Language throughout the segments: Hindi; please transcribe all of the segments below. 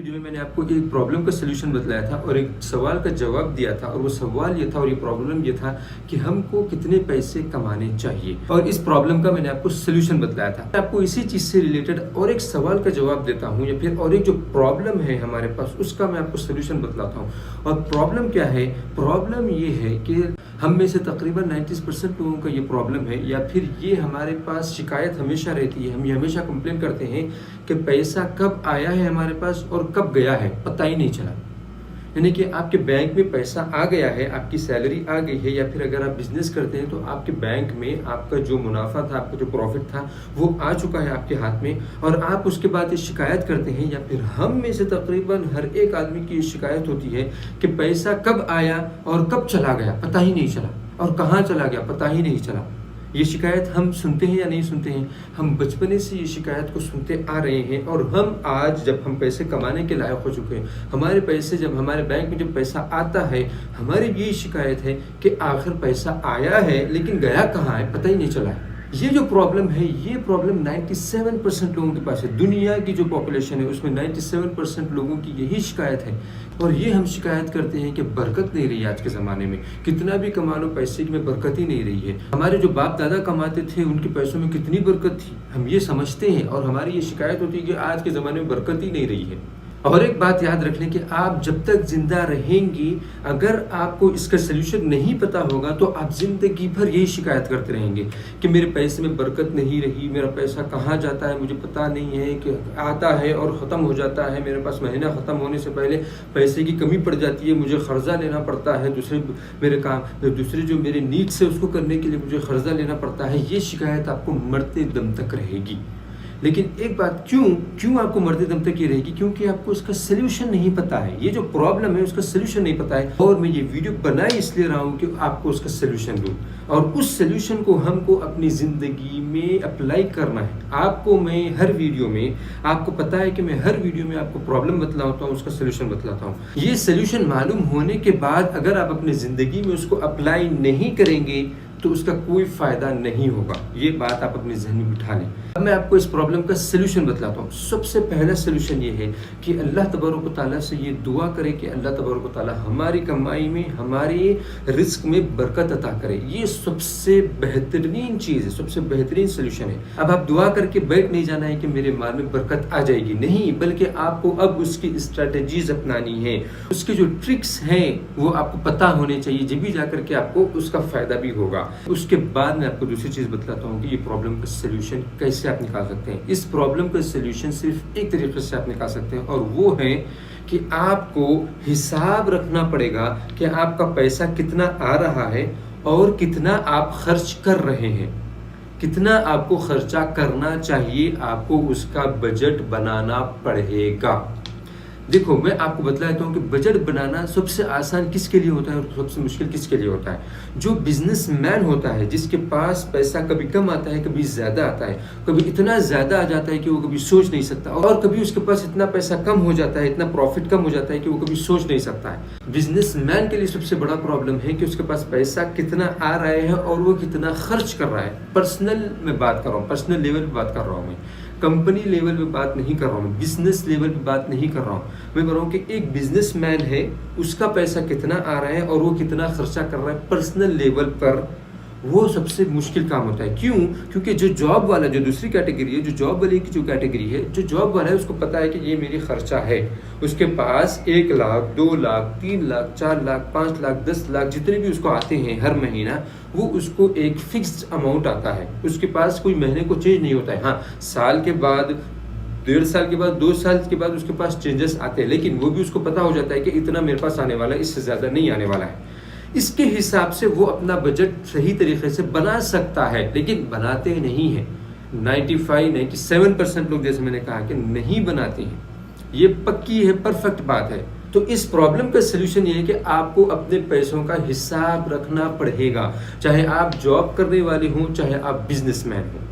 वीडियो में मैंने आपको एक प्रॉब्लम का सलूशन बतलाया था और एक सवाल का जवाब दिया था, और वो सवाल ये था और ये प्रॉब्लम ये था कि हमको कितने पैसे कमाने चाहिए, और इस प्रॉब्लम का मैंने आपको सलूशन बतलाया था। मैं आपको इसी चीज से रिलेटेड और एक सवाल का जवाब देता हूँ, या फिर और एक जो प्रॉब्लम है हमारे पास उसका मैं आपको सलूशन बतलाता हूँ। और प्रॉब्लम क्या है? प्रॉब्लम ये है कि हम में से तकरीबन 90% लोगों का ये प्रॉब्लम है, या फिर ये हमारे पास शिकायत हमेशा रहती है। हम ये हमेशा कंप्लेन करते हैं कि पैसा कब आया है हमारे पास और कब गया है पता ही नहीं चला। यानी कि आपके बैंक में पैसा आ गया है, आपकी सैलरी आ गई है, या फिर अगर आप बिजनेस करते हैं तो आपके बैंक में आपका जो मुनाफा था, आपका जो प्रॉफिट था वो आ चुका है आपके हाथ में, और आप उसके बाद ये शिकायत करते हैं, या फिर हम में से तकरीबन हर एक आदमी की ये शिकायत होती है कि पैसा कब आया और कब चला गया पता ही नहीं चला, और कहाँ चला गया पता ही नहीं चला। ये शिकायत हम सुनते हैं या नहीं सुनते हैं? हम बचपने से ये शिकायत को सुनते आ रहे हैं, और हम आज जब हम पैसे कमाने के लायक हो चुके हैं, हमारे पैसे जब हमारे बैंक में जब पैसा आता है, हमारी ये शिकायत है कि आखिर पैसा आया है लेकिन गया कहाँ है पता ही नहीं चला है। ये जो प्रॉब्लम है, ये प्रॉब्लम 97% लोगों के पास है। दुनिया की जो पॉपुलेशन है उसमें 97% लोगों की यही शिकायत है, और ये हम शिकायत करते हैं कि बरकत नहीं रही आज के ज़माने में। कितना भी कमा लो पैसे में बरकत ही नहीं रही है। हमारे जो बाप दादा कमाते थे उनके पैसों में कितनी बरकत थी, हम ये समझते हैं, और हमारी ये शिकायत होती है कि आज के ज़माने में बरकत ही नहीं रही है। और एक बात याद रख लें कि आप जब तक जिंदा रहेंगी, अगर आपको इसका सलूशन नहीं पता होगा तो आप जिंदगी भर यही शिकायत करते रहेंगे कि मेरे पैसे में बरकत नहीं रही, मेरा पैसा कहाँ जाता है मुझे पता नहीं है, कि आता है और ख़त्म हो जाता है, मेरे पास महीना ख़त्म होने से पहले पैसे की कमी पड़ जाती है, मुझे कर्जा लेना पड़ता है, दूसरे जो मेरे नीड्स है उसको करने के लिए मुझे कर्जा लेना पड़ता है। ये शिकायत आपको मरते दम तक रहेगी। लेकिन एक बात, क्यों आपको मरते दम तक ये रहेगी? क्योंकि आपको इसका सलूशन नहीं पता है। ये जो प्रॉब्लम है उसका सलूशन नहीं पता है, और मैं ये वीडियो बनाई इसलिए रहा हूँ कि आपको उसका सलूशन दूँ, और उस सलूशन को हमको अपनी ज़िंदगी में अप्लाई करना है। आपको मैं हर वीडियो में, आपको पता है कि मैं हर वीडियो में आपको प्रॉब्लम बतलाता हूँ, उसका सलूशन बतलाता हूँ। ये सलूशन मालूम होने के बाद अगर आप अपनी ज़िंदगी में उसको अप्लाई नहीं करेंगे तो उसका कोई फ़ायदा नहीं होगा। ये बात आप अपने जहन में बिठा लें। अब मैं आपको इस प्रॉब्लम का सलूशन बतलाता हूँ। सबसे पहला सलूशन ये है कि अल्लाह तबारक व तआला से ये दुआ करें कि अल्लाह तबारक व तआला हमारी कमाई में, हमारे रिस्क में बरकत अता करे। ये सबसे बेहतरीन चीज़ है, सबसे बेहतरीन सलूशन है। अब आप दुआ करके बैठ नहीं जाना है कि मेरे माल में बरकत आ जाएगी, नहीं, बल्कि आपको अब उसकी स्ट्रैटेजीज अपनानी है, उसके जो ट्रिक्स हैं वो आपको पता होने चाहिए, जब भी जाकर के आपको उसका फ़ायदा भी होगा। उसके बाद मैं आपको दूसरी चीज़ बतलाता हूँ कि ये प्रॉब्लम का सलूशन कैसे आप निकाल सकते हैं। इस प्रॉब्लम का सलूशन सिर्फ एक तरीके से आप निकाल सकते हैं, और वो है कि आपको हिसाब रखना पड़ेगा कि आपका पैसा कितना आ रहा है और कितना आप खर्च कर रहे हैं। कितना आपको खर्चा करना चाहिए, आपको उसका बजट बनाना पड़ेगा। देखो, मैं आपको बतलाता हूँ कि बजट बनाना सबसे आसान किसके लिए होता है और सबसे मुश्किल किसके लिए होता है? जो बिजनेसमैन होता है, जिसके पास पैसा कभी कम आता है, कभी ज़्यादा आता है, कभी इतना ज़्यादा आ जाता है कि वो कभी सोच नहीं सकता, और कभी उसके पास इतना पैसा कम हो जाता है, इतना प्रॉफिट कम हो जाता है कि वो कभी सोच नहीं सकता है। बिजनेसमैन के लिए सबसे बड़ा प्रॉब्लम है कि उसके पास पैसा कितना आ रहा है और वो कितना खर्च कर रहा है। पर्सनल में बात कर रहा हूँ, पर्सनल लेवल पर बात कर रहा हूँ, मैं कंपनी लेवल पे बात नहीं कर रहा हूँ, बिजनेस लेवल पे बात नहीं कर रहा हूँ। मैं बोल रहा हूँ कि एक बिजनेसमैन है, उसका पैसा कितना आ रहा है और वो कितना खर्चा कर रहा है पर्सनल लेवल पर। वो सबसे मुश्किल काम होता है। क्यों? क्योंकि जो जॉब वाला, जो दूसरी कैटेगरी है, जो जॉब वाले की जो कैटेगरी है, जो जॉब वाला है उसको पता है कि ये मेरी खर्चा है। उसके पास 1 लाख, 2 लाख, 3 लाख, 4 लाख, 5 लाख, 10 लाख, जितने भी उसको आते हैं हर महीना, वो उसको एक फिक्स्ड अमाउंट आता है। उसके पास कोई महीने को चेंज नहीं होता है। हाँ, साल के बाद, 1.5 साल के बाद, 2 साल के बाद उसके पास चेंजेस आते हैं, लेकिन वो भी उसको पता हो जाता है कि इतना मेरे पास आने वाला है, इससे ज़्यादा नहीं आने वाला है। इसके हिसाब से वो अपना बजट सही तरीके से बना सकता है, लेकिन बनाते नहीं हैं। 97% लोग, जैसे मैंने कहा, कि नहीं बनाते हैं। ये पक्की है, परफेक्ट बात है। तो इस प्रॉब्लम का सलूशन ये है कि आपको अपने पैसों का हिसाब रखना पड़ेगा। चाहे आप जॉब करने वाले हों, चाहे आप बिजनेसमैन हों,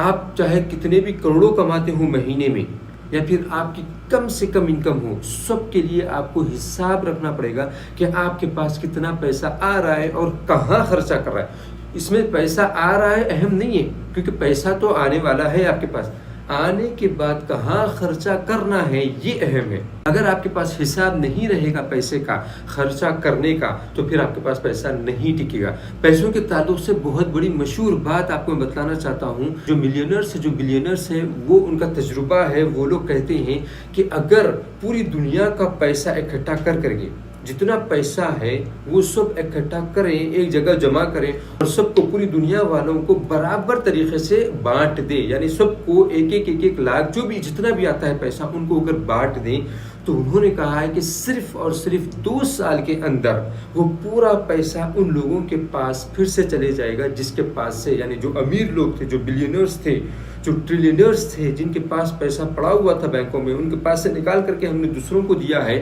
आप चाहे कितने भी करोड़ों कमाते हो महीने में, या फिर आपकी कम से कम इनकम हो, सबके लिए आपको हिसाब रखना पड़ेगा कि आपके पास कितना पैसा आ रहा है और कहाँ खर्चा कर रहा है। इसमें पैसा आ रहा है अहम नहीं है, क्योंकि पैसा तो आने वाला है आपके पास। आने के बाद कहाँ खर्चा करना है ये अहम है। अगर आपके पास हिसाब नहीं रहेगा पैसे का खर्चा करने का, तो फिर आपके पास पैसा नहीं टिकेगा। पैसों के ताल्लुक से बहुत बड़ी मशहूर बात आपको मैं बताना चाहता हूँ। जो मिलियनर्स जो बिलियनर्स हैं वो उनका तजुर्बा है, वो लोग कहते हैं कि अगर पूरी दुनिया का पैसा इकट्ठा करके जितना पैसा है वो सब इकट्ठा करें, एक जगह जमा करें और सबको पूरी दुनिया वालों को बराबर तरीके से बांट दें, यानी सबको एक लाख जो भी जितना भी आता है पैसा उनको अगर बांट दें, तो उन्होंने कहा है कि सिर्फ और सिर्फ 2 साल के अंदर वो पूरा पैसा उन लोगों के पास फिर से चले जाएगा जिसके पास से, यानी जो अमीर लोग थे, जो बिलियनर्स थे, जो ट्रिलियनर्स थे, जिनके पास पैसा पड़ा हुआ था बैंकों में, उनके पास से निकाल करके हमने दूसरों को दिया है,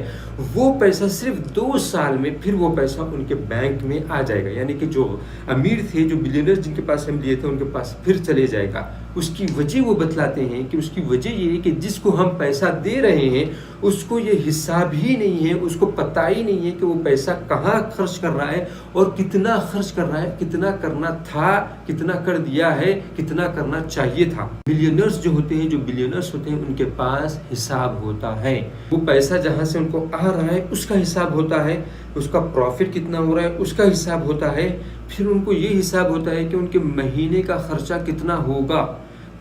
वो पैसा सिर्फ 2 साल में फिर वो पैसा उनके बैंक में आ जाएगा। यानी कि जो अमीर थे, जो बिलियनर्स जिनके पास हम लिए थे, उनके पास फिर चले जाएगा। उसकी वजह वो बतलाते हैं कि उसकी वजह ये है कि जिसको हम पैसा दे रहे हैं उसको ये हिसाब ही नहीं है, उसको पता ही नहीं है कि वो पैसा कहाँ खर्च कर रहा है और कितना खर्च कर रहा है, कितना करना था, कितना कर दिया है, कितना करना चाहिए था। बिलियनर्स जो होते हैं, जो बिलियनर्स होते हैं, उनके पास हिसाब होता है। वो पैसा जहाँ से उनको आ रहा है उसका हिसाब होता है, उसका प्रॉफिट कितना हो रहा है उसका हिसाब होता है, फिर उनको ये हिसाब होता है कि उनके महीने का खर्चा कितना होगा,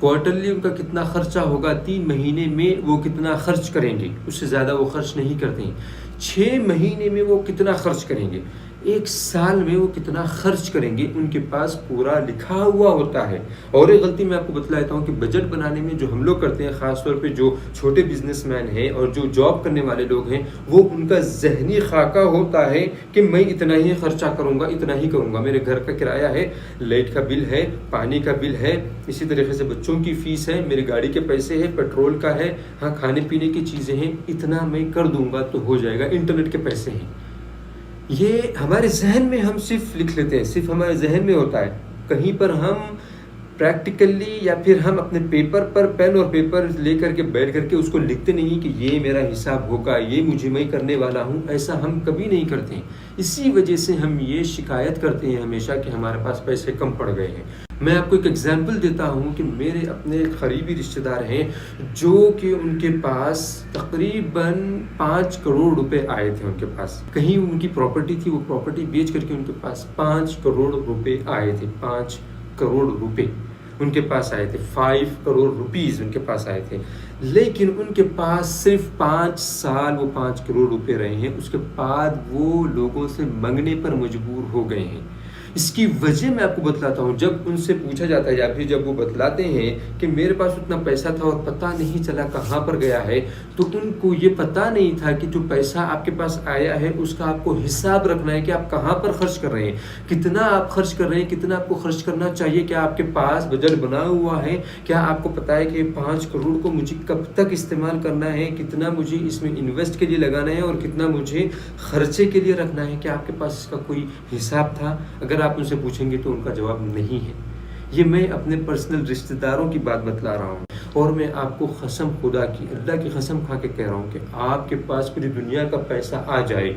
क्वार्टरली उनका कितना खर्चा होगा, 3 महीने में वो कितना खर्च करेंगे, उससे ज़्यादा वो खर्च नहीं करते हैं। 6 महीने में वो कितना खर्च करेंगे, 1 साल में वो कितना खर्च करेंगे, उनके पास पूरा लिखा हुआ होता है। और एक गलती मैं आपको बतला देता हूँ कि बजट बनाने में जो हम लोग करते हैं, ख़ासतौर पे जो छोटे बिजनेसमैन हैं और जो जॉब करने वाले लोग हैं, वो उनका जहनी खाका होता है कि मैं इतना ही खर्चा करूँगा, इतना ही करूँगा, मेरे घर का किराया है, लाइट का बिल है, पानी का बिल है, इसी तरीके से बच्चों की फ़ीस है, मेरी गाड़ी के पैसे है, पेट्रोल का है, हाँ खाने पीने की चीज़ें हैं, इतना मैं कर दूँगा तो हो जाएगा, इंटरनेट के पैसे हैं। ये हमारे जहन में हम सिर्फ लिख लेते हैं, सिर्फ हमारे जहन में होता है। कहीं पर हम प्रैक्टिकली या फिर हम अपने पेपर पर पेन और पेपर लेकर के बैठ करके उसको लिखते नहीं कि ये मेरा हिसाब होगा, ये मुझे मैं करने वाला हूँ, ऐसा हम कभी नहीं करते। इसी वजह से हम ये शिकायत करते हैं हमेशा कि हमारे पास पैसे कम पड़ गए हैं। मैं आपको एक एग्जांपल देता हूँ कि मेरे अपने करीबी रिश्तेदार हैं जो कि उनके पास तकरीबन 5 करोड़ रुपए आए थे उनके पास। कहीं उनकी प्रॉपर्टी थी, वो प्रॉपर्टी बेच करके उनके पास 5 करोड़ रुपए आए थे। 5 करोड़ रुपए उनके पास आए थे, 5 करोड़ रुपीज़ उनके पास आए थे। लेकिन उनके पास सिर्फ 5 साल वो 5 करोड़ रुपए रहे हैं, उसके बाद वो लोगों से मांगने पर मजबूर हो गए हैं। इसकी वजह मैं आपको बतलाता हूँ। जब उनसे पूछा जाता है या फिर जब वो बतलाते हैं कि मेरे पास उतना पैसा था और पता नहीं चला कहाँ पर गया है, तो उनको ये पता नहीं था कि जो पैसा आपके पास आया है उसका आपको हिसाब रखना है कि आप कहाँ पर खर्च कर रहे हैं, कितना आप खर्च कर रहे हैं, कितना आपको खर्च करना चाहिए, क्या आपके पास बजट बना हुआ है, क्या आपको पता है कि 5 करोड़ को मुझे कब तक इस्तेमाल करना है, कितना मुझे इसमें इन्वेस्ट के लिए लगाना है और कितना मुझे खर्चे के लिए रखना है, क्या आपके पास इसका कोई हिसाब था? अगर आप उनसे पूछेंगे तो उनका जवाब नहीं है। ये मैं अपने पर्सनल रिश्तेदारों की बात बतला रहा हूँ और मैं आपको कसम खुदा की, अल्लाह की कसम खा के कह रहा हूँ कि आपके पास पूरी दुनिया का पैसा आ जाए,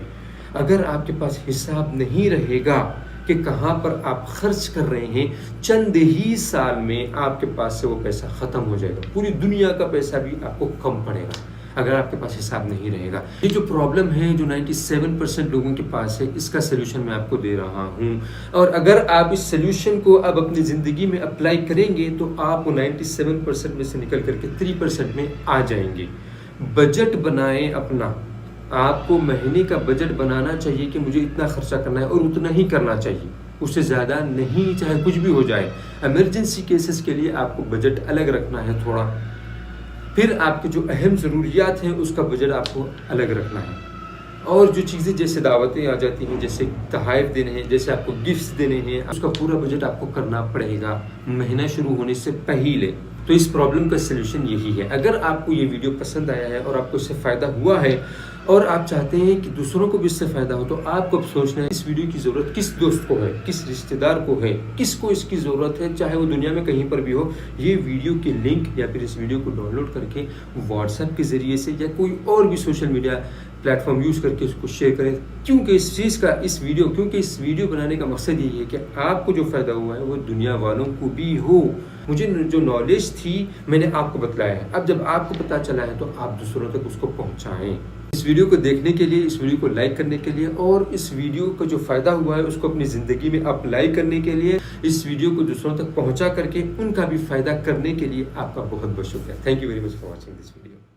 अगर आपके पास हिसाब नहीं रहेगा कि कहाँ पर आप खर्च कर रहे हैं, चंद ही साल में आपके पास से वो पैसा ख़त्म हो जाएगा। पूरी दुनिया का पैसा भी आपको कम पड़ेगा अगर आपके पास हिसाब नहीं रहेगा। ये जो प्रॉब्लम है जो 97% लोगों के पास है, इसका सलूशन मैं आपको दे रहा हूँ। और अगर आप इस सलूशन को अब अपनी ज़िंदगी में अप्लाई करेंगे तो आप 97% में से निकल करके 3% में आ जाएंगे। बजट बनाएं अपना, आपको महीने का बजट बनाना चाहिए कि मुझे इतना खर्चा करना है और उतना ही करना चाहिए, उससे ज़्यादा नहीं, चाहे कुछ भी हो जाए। इमरजेंसी केसेस के लिए आपको बजट अलग रखना है थोड़ा, फिर आपके जो अहम ज़रूरियात हैं उसका बजट आपको अलग रखना है। और जो चीज़ें जैसे दावतें आ जाती हैं, जैसे तोहफ़े देने हैं, जैसे आपको गिफ्ट्स देने हैं, उसका पूरा बजट आपको करना पड़ेगा महीना शुरू होने से पहले। तो इस प्रॉब्लम का सलूशन यही है। अगर आपको ये वीडियो पसंद आया है और आपको इससे फ़ायदा हुआ है और आप चाहते हैं कि दूसरों को भी इससे फ़ायदा हो, तो आपको अब सोचना है इस वीडियो की ज़रूरत किस दोस्त को है, किस रिश्तेदार को है, किसको इसकी ज़रूरत है, चाहे वो दुनिया में कहीं पर भी हो। ये वीडियो की लिंक या फिर इस वीडियो को डाउनलोड करके व्हाट्सएप के ज़रिए से या कोई और भी सोशल मीडिया प्लेटफॉर्म यूज़ करके उसको शेयर करें। क्योंकि इस वीडियो बनाने का मकसद यही है कि आपको जो फ़ायदा हुआ है वो दुनिया वालों को भी हो। मुझे जो नॉलेज थी मैंने आपको बताया है। अब जब आपको पता चला है तो आप दूसरों तक उसको पहुंचाएं। इस वीडियो को देखने के लिए, इस वीडियो को लाइक करने के लिए और इस वीडियो का जो फ़ायदा हुआ है उसको अपनी ज़िंदगी में अप्लाई करने के लिए, इस वीडियो को दूसरों तक पहुंचा करके उनका भी फ़ायदा करने के लिए आपका बहुत बहुत शुक्रिया। Thank you very much for watching this video.